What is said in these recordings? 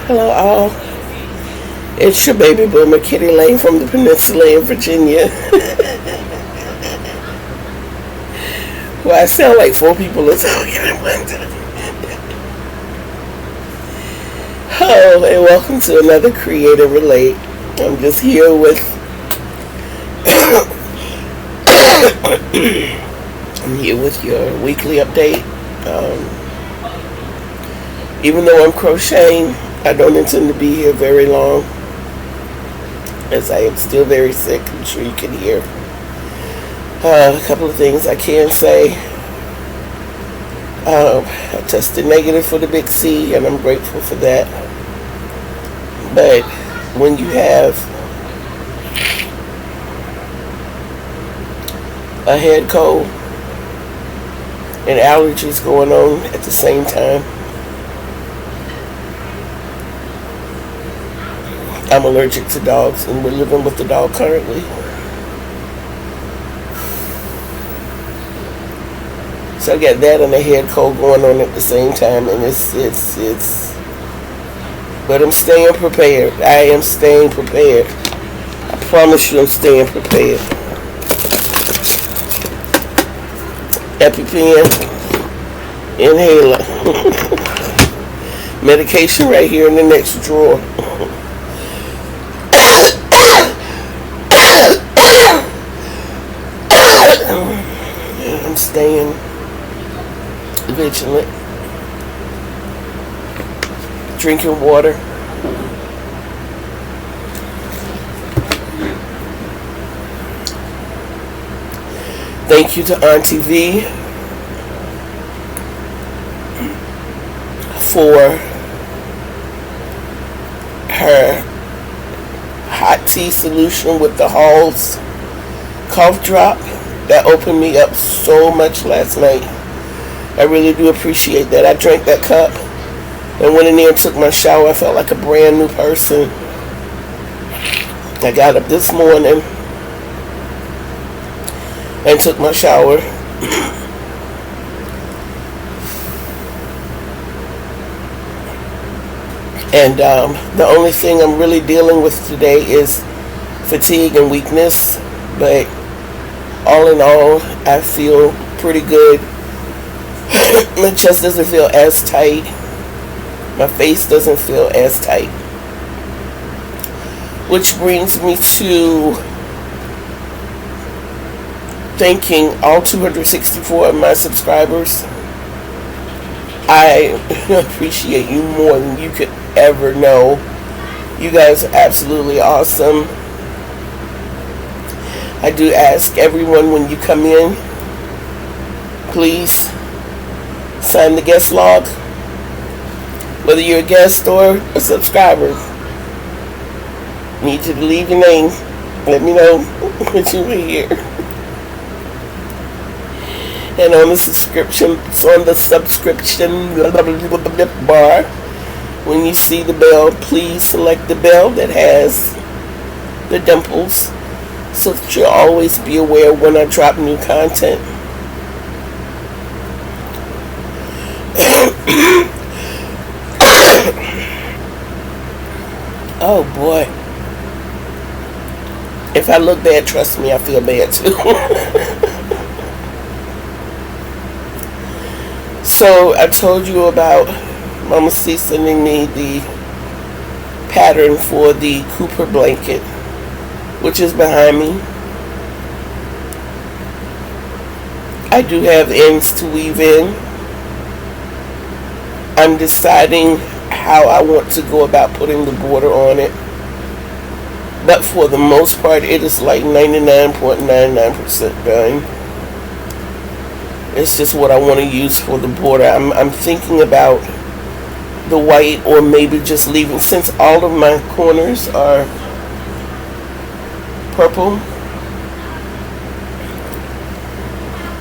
Hello all. It's your baby boomer Kitty Lane from the Peninsula in Virginia. Well, I sound like 4 people are talking at one time. Oh, and welcome to another Creative Relate. I'm just here with I'm here with your weekly update. Even though I'm crocheting, I don't intend to be here very long, as I am still very sick. I'm sure you can hear. A couple of things I can say. I tested negative for the big C, and I'm grateful for that. But when you have a head cold and allergies going on at the same time, I'm allergic to dogs, and we're living with the dog currently. So I got that and a head cold going on at the same time, and it's. But I'm staying prepared. I am staying prepared. I promise you, I'm staying prepared. EpiPen, inhaler, medication right here in the next drawer. I'm staying vigilant. Drinking water. Thank you to Auntie V for her hot tea solution with the Halls cough drop. That opened me up so much last night. I really do appreciate that. I drank that cup and went in there and took my shower. I felt like a brand new person. I got up this morning and took my shower. And the only thing I'm really dealing with today is fatigue and weakness. But all in all, I feel pretty good. My chest doesn't feel as tight. My face doesn't feel as tight. Which brings me to thanking all 264 of my subscribers. I appreciate you more than you could ever know. You guys are absolutely awesome. I do ask everyone when you come in, please sign the guest log. Whether you're a guest or a subscriber, need you to leave your name. Let me know that you were here. And on the subscription bar, when you see the bell, please select the bell that has the dimples, so that you'll always be aware when I drop new content. Oh boy. If I look bad, trust me, I feel bad too. So I told you about Mama C sending me the pattern for the Cooper blanket, which is behind me. I do have ends to weave in. I'm deciding how I want to go about putting the border on it. But for the most part, it is like 99.99% done. It's just what I want to use for the border. I'm thinking about the white, or maybe just leaving, since all of my corners are purple.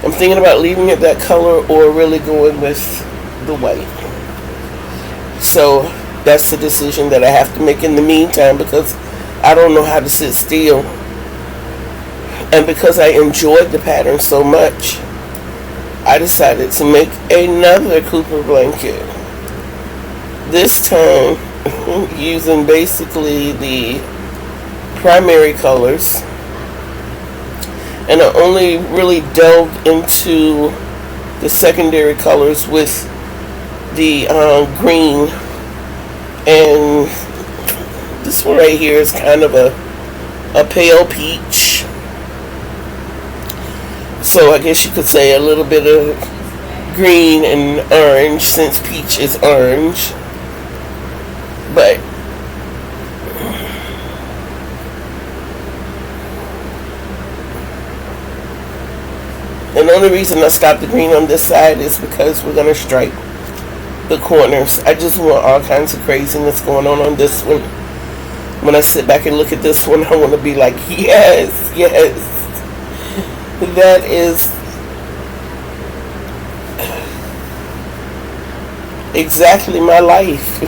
I'm thinking about leaving it that color or really going with the white. So that's the decision that I have to make in the meantime, because I don't know how to sit still. And because I enjoyed the pattern so much, I decided to make another Cooper blanket. This time using basically the primary colors, and I only really delved into the secondary colors with the green, and this one right here is kind of a pale peach, so I guess you could say a little bit of green and orange, since peach is orange. But and the only reason I stopped the green on this side is because we're going to stripe the corners. I just want all kinds of craziness going on this one. When I sit back and look at this one, I want to be like, yes, yes, that is exactly my life.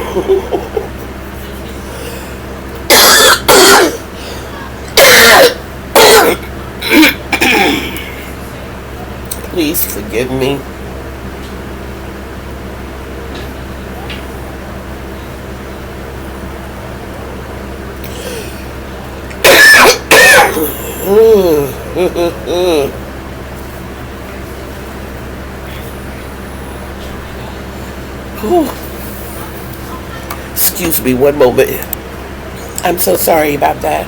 Please forgive me. Excuse me one moment. I'm so sorry about that.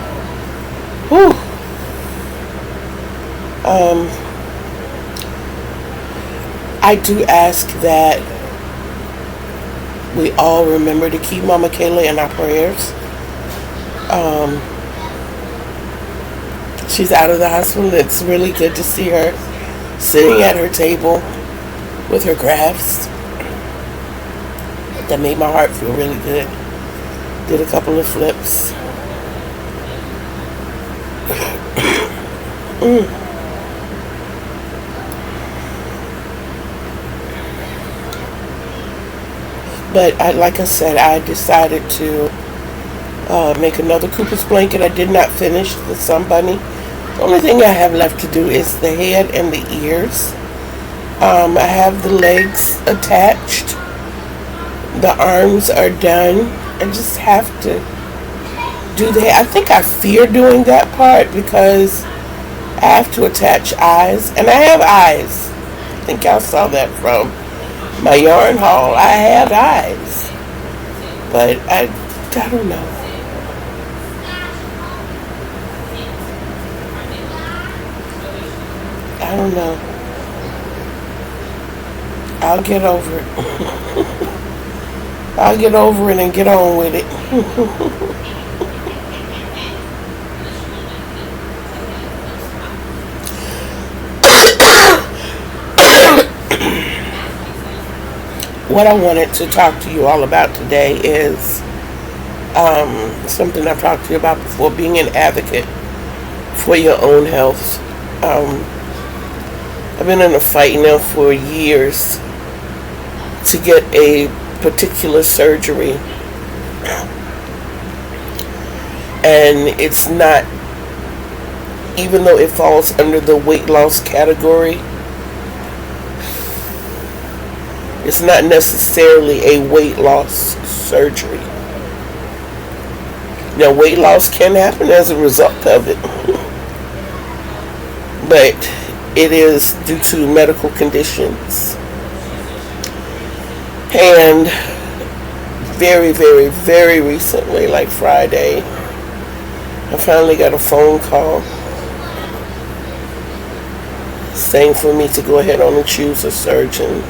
I do ask that we all remember to keep Mama Kayla in our prayers. She's out of the hospital. It's really good to see her sitting at her table with her crafts. That made my heart feel really good. Did a couple of flips. But like I said, I decided to make another Cooper's blanket. I did not finish the Sun Bunny. The only thing I have left to do is the head and the ears. I have the legs attached. The arms are done. I just have to do the head. I think I fear doing that part because I have to attach eyes. And I have eyes. I think y'all saw that from my yarn haul. I have eyes. But I don't know. I don't know. I'll get over it. I'll get over it and get on with it. What I wanted to talk to you all about today is something I've talked to you about before, being an advocate for your own health. I've been in a fight now for years to get a particular surgery, and it's not, even though it falls under the weight loss category, it's not necessarily a weight loss surgery. Now, weight loss can happen as a result of it, but it is due to medical conditions. And very, very, very recently, like Friday, I finally got a phone call saying for me to go ahead on and choose a surgeon,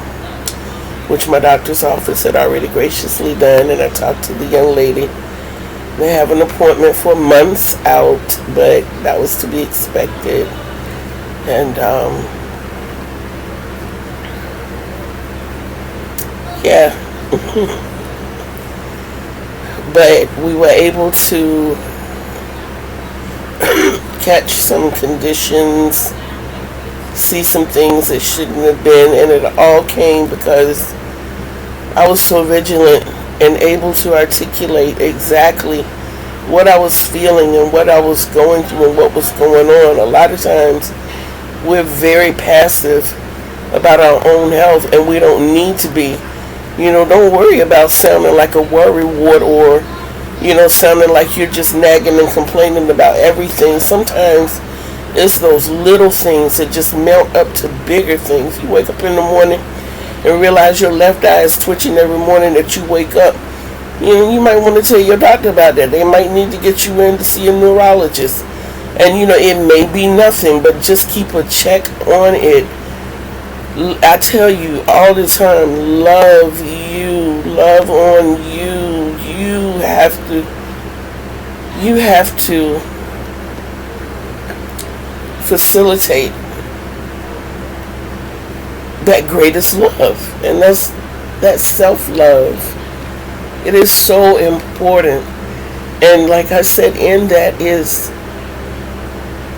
which my doctor's office had already graciously done. And I talked to the young lady. They have an appointment for months out, but that was to be expected. And yeah. But we were able to catch some conditions, see some things that shouldn't have been, and it all came because I was so vigilant and able to articulate exactly what I was feeling and what I was going through and what was going on. A lot of times we're very passive about our own health, and we don't need to be. You know, don't worry about sounding like a worrywart, or, you know, sounding like you're just nagging and complaining about everything. Sometimes it's those little things that just melt up to bigger things. You wake up in the morning and realize your left eye is twitching every morning that you wake up. You know, you might want to tell your doctor about that. They might need to get you in to see a neurologist. And, you know, it may be nothing, but just keep a check on it. I tell you all the time, love you, love on you. You have to facilitate that greatest love, and that's self-love. It is so important. And like I said, in that is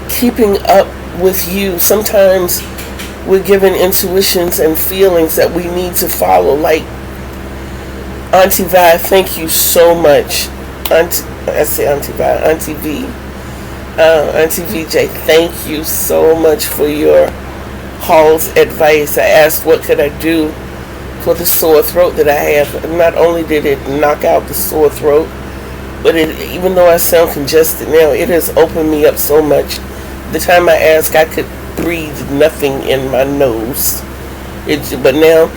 keeping up with you. Sometimes we're given intuitions and feelings that we need to follow. Like Auntie Vi, thank you so much. Auntie V. Auntie VJ, thank you so much for your Hall's advice. I asked what could I do for the sore throat that I have. Not only did it knock out the sore throat, but even though I sound congested now, it has opened me up so much. The time I asked, I could breathe nothing in my nose. But now,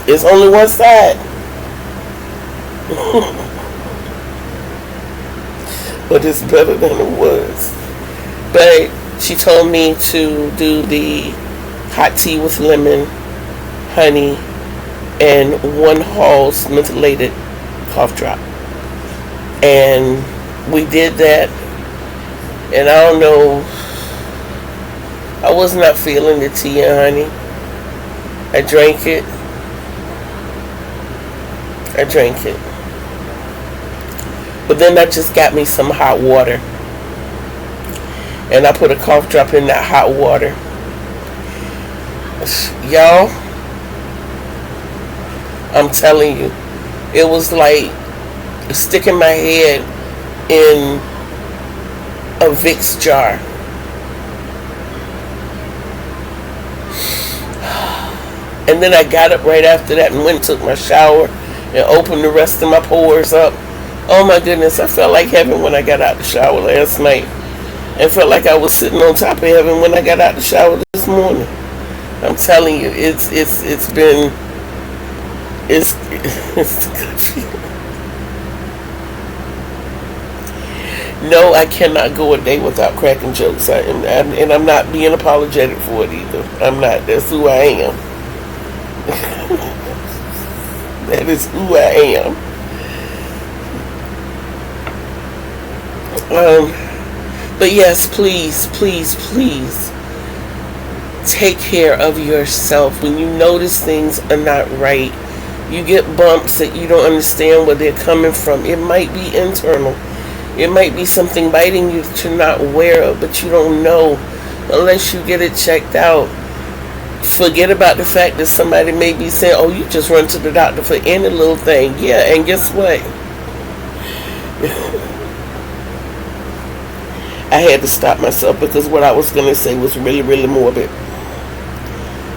it's only one side. But it's better than it was. But she told me to do the hot tea with lemon, honey, and 1 Hall's mentholated cough drop. And we did that. And I don't know, I was not feeling the tea and honey. I drank it. But then I just got me some hot water. And I put a cough drop in that hot water. Y'all, I'm telling you, it was like sticking my head in a Vicks jar. And then I got up right after that and went and took my shower and opened the rest of my pores up. Oh my goodness, I felt like heaven when I got out the shower last night. And felt like I was sitting on top of heaven when I got out the shower this morning. I'm telling you, it's been good. No, I cannot go a day without cracking jokes. And I'm not being apologetic for it either. I'm not. That's who I am. That is who I am. But yes, please take care of yourself. When you notice things are not right, you get bumps that you don't understand where they're coming from. It might be internal. It might be something biting you that you're not aware of, but you don't know unless you get it checked out. Forget about the fact that somebody may be saying, oh, you just run to the doctor for any little thing. Yeah, and guess what? I had to stop myself because what I was going to say was really, really morbid.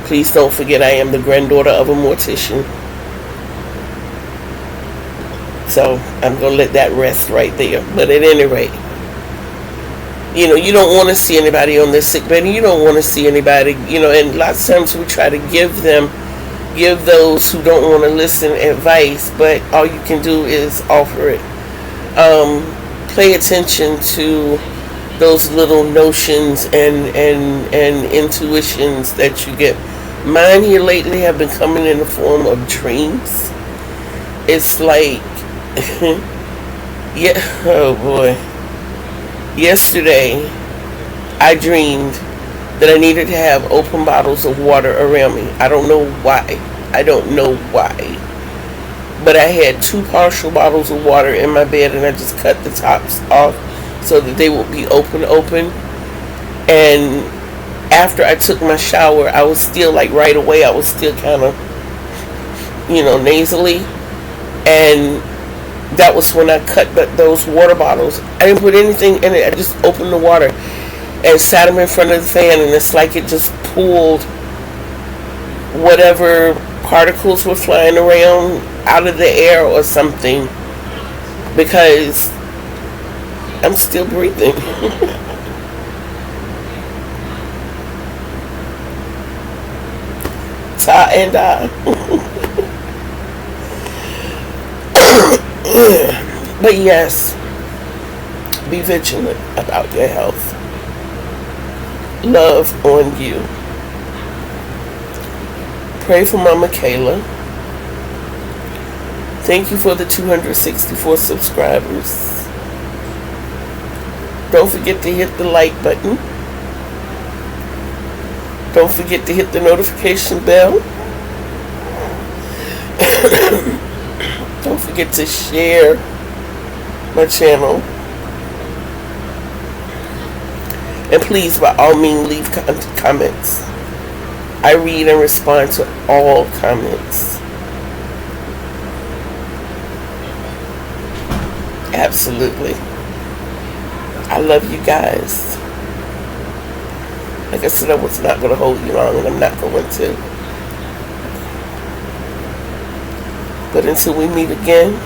Please don't forget I am the granddaughter of a mortician. So I'm going to let that rest right there. But at any rate, you know, you don't want to see anybody on their sick bed. And you don't want to see anybody, you know, and lots of times we try to give those who don't want to listen advice, but all you can do is offer it. Pay attention to those little notions and intuitions that you get. Mine here lately have been coming in the form of dreams. It's like, yeah, oh boy. Yesterday, I dreamed that I needed to have open bottles of water around me. I don't know why. But I had 2 partial bottles of water in my bed, and I just cut the tops off so that they would be open. And after I took my shower, I was still, like, right away, I was still kind of, you know, nasally. And that was when I cut those water bottles. I didn't put anything in it. I just opened the water and sat them in front of the fan, and it's like it just pulled whatever particles were flying around out of the air or something, because I'm still breathing. Ta and But yes, be vigilant about your health. Love on you. Pray for Mama Kayla. Thank you for the 264 subscribers. Don't forget to hit the like button. Don't forget to hit the notification bell. Don't forget to share my channel. And please, by all means, leave comments. I read and respond to all comments. Absolutely. I love you guys. Like I said, I was not going to hold you long, and I'm not going to. But until we meet again,